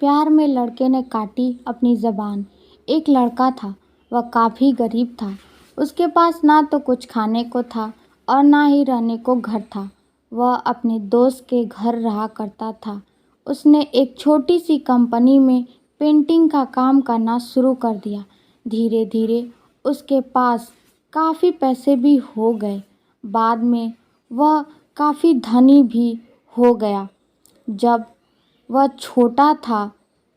प्यार में लड़के ने काटी अपनी ज़बान। एक लड़का था, वह काफ़ी गरीब था। उसके पास ना तो कुछ खाने को था और ना ही रहने को घर था। वह अपने दोस्त के घर रहा करता था। उसने एक छोटी सी कंपनी में पेंटिंग का काम करना शुरू कर दिया। धीरे धीरे उसके पास काफ़ी पैसे भी हो गए। बाद में वह काफ़ी धनी भी हो गया। जब वह छोटा था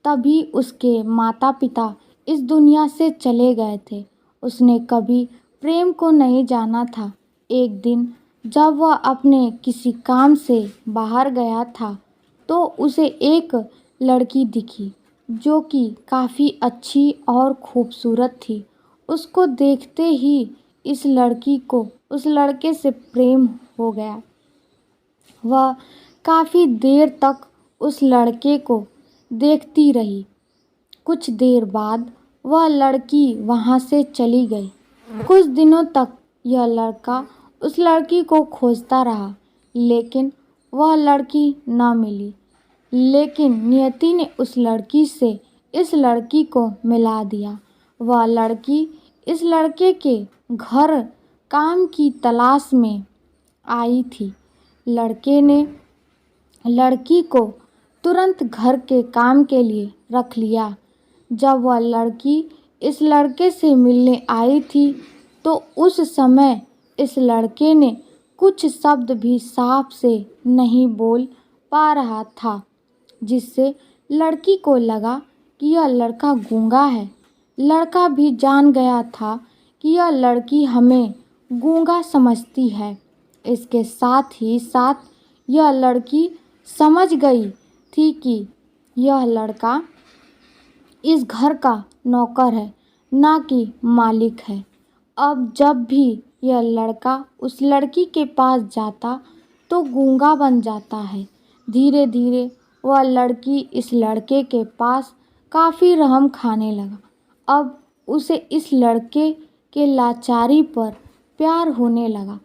तभी उसके माता पिता इस दुनिया से चले गए थे। उसने कभी प्रेम को नहीं जाना था। एक दिन जब वह अपने किसी काम से बाहर गया था तो उसे एक लड़की दिखी जो कि काफ़ी अच्छी और खूबसूरत थी। उसको देखते ही इस लड़की को उस लड़के से प्रेम हो गया। वह काफ़ी देर तक उस लड़के को देखती रही। कुछ देर बाद वह लड़की वहाँ से चली गई। कुछ दिनों तक यह लड़का उस लड़की को खोजता रहा, लेकिन वह लड़की न मिली। लेकिन नियति ने उस लड़की से इस लड़की को मिला दिया। वह लड़की इस लड़के के घर काम की तलाश में आई थी। लड़के ने लड़की को तुरंत घर के काम के लिए रख लिया। जब वह लड़की इस लड़के से मिलने आई थी तो उस समय इस लड़के ने कुछ शब्द भी साफ से नहीं बोल पा रहा था, जिससे लड़की को लगा कि यह लड़का गूंगा है। लड़का भी जान गया था कि यह लड़की हमें गूंगा समझती है। इसके साथ ही साथ यह लड़की समझ गई थी कि यह लड़का इस घर का नौकर है, ना कि मालिक है। अब जब भी यह लड़का उस लड़की के पास जाता तो गूंगा बन जाता है। धीरे धीरे वह लड़की इस लड़के के पास काफ़ी रहम खाने लगा। अब उसे इस लड़के के लाचारी पर प्यार होने लगा।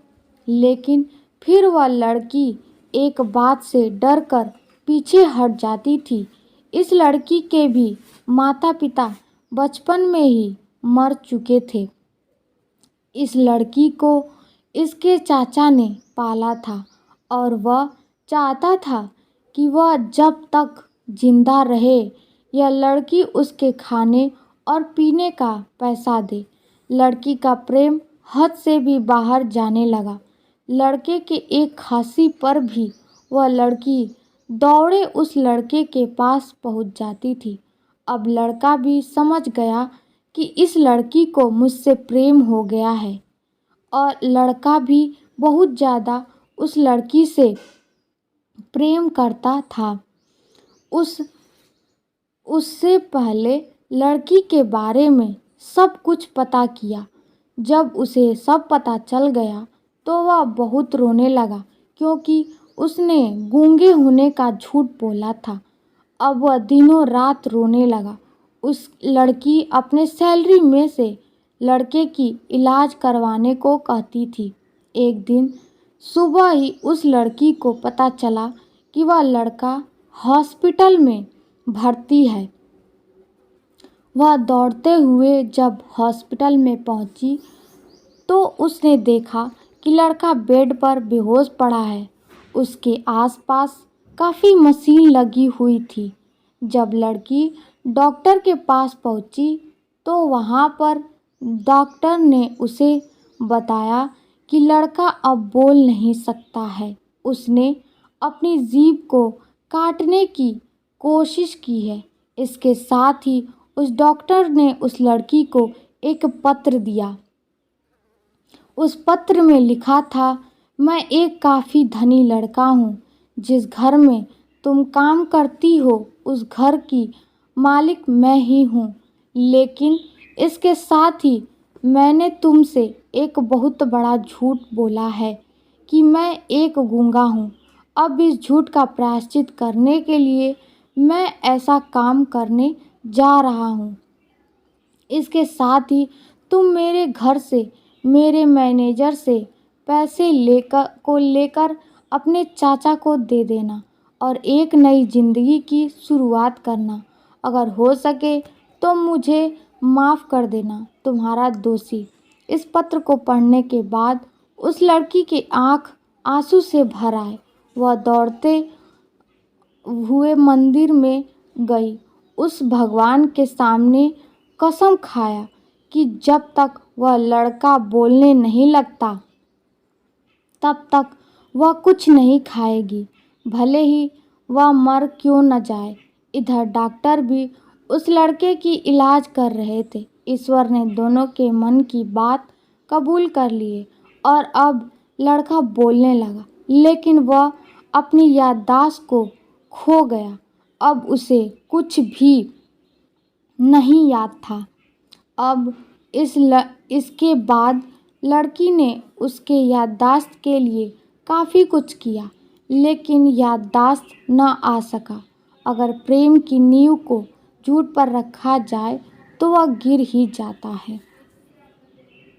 लेकिन फिर वह लड़की एक बात से डर कर पीछे हट जाती थी। इस लड़की के भी माता पिता बचपन में ही मर चुके थे। इस लड़की को इसके चाचा ने पाला था और वह चाहता था कि वह जब तक जिंदा रहे यह लड़की उसके खाने और पीने का पैसा दे। लड़की का प्रेम हद से भी बाहर जाने लगा। लड़के के एक खांसी पर भी वह लड़की दौड़े उस लड़के के पास पहुंच जाती थी। अब लड़का भी समझ गया कि इस लड़की को मुझसे प्रेम हो गया है और लड़का भी बहुत ज़्यादा उस लड़की से प्रेम करता था। उससे पहले लड़की के बारे में सब कुछ पता किया। जब उसे सब पता चल गया तो वह बहुत रोने लगा, क्योंकि उसने गूंगे होने का झूठ बोला था। अब वह दिनों रात रोने लगा। उस लड़की अपने सैलरी में से लड़के की इलाज करवाने को कहती थी। एक दिन सुबह ही उस लड़की को पता चला कि वह लड़का हॉस्पिटल में भर्ती है। वह दौड़ते हुए जब हॉस्पिटल में पहुंची तो उसने देखा कि लड़का बेड पर बेहोश पड़ा है। उसके आसपास काफ़ी मशीन लगी हुई थी। जब लड़की डॉक्टर के पास पहुंची तो वहां पर डॉक्टर ने उसे बताया कि लड़का अब बोल नहीं सकता है। उसने अपनी जीभ को काटने की कोशिश की है। इसके साथ ही उस डॉक्टर ने उस लड़की को एक पत्र दिया। उस पत्र में लिखा था, मैं एक काफ़ी धनी लड़का हूँ। जिस घर में तुम काम करती हो उस घर की मालिक मैं ही हूँ। लेकिन इसके साथ ही मैंने तुमसे एक बहुत बड़ा झूठ बोला है कि मैं एक गूंगा हूँ। अब इस झूठ का प्रायश्चित करने के लिए मैं ऐसा काम करने जा रहा हूँ। इसके साथ ही तुम मेरे घर से मेरे मैनेजर से पैसे लेकर अपने चाचा को दे देना और एक नई ज़िंदगी की शुरुआत करना। अगर हो सके तो मुझे माफ़ कर देना, तुम्हारा दोषी। इस पत्र को पढ़ने के बाद उस लड़की की आंख आंसू से भर आए। वह दौड़ते हुए मंदिर में गई। उस भगवान के सामने कसम खाया कि जब तक वह लड़का बोलने नहीं लगता तब तक वह कुछ नहीं खाएगी, भले ही वह मर क्यों न जाए। इधर डॉक्टर भी उस लड़के की इलाज कर रहे थे। ईश्वर ने दोनों के मन की बात कबूल कर लिए और अब लड़का बोलने लगा, लेकिन वह अपनी याददाश्त को खो गया। अब उसे कुछ भी नहीं याद था। अब इसके बाद लड़की ने उसके याददाश्त के लिए काफ़ी कुछ किया, लेकिन याददाश्त न आ सका। अगर प्रेम की नींव को झूठ पर रखा जाए तो वह गिर ही जाता है।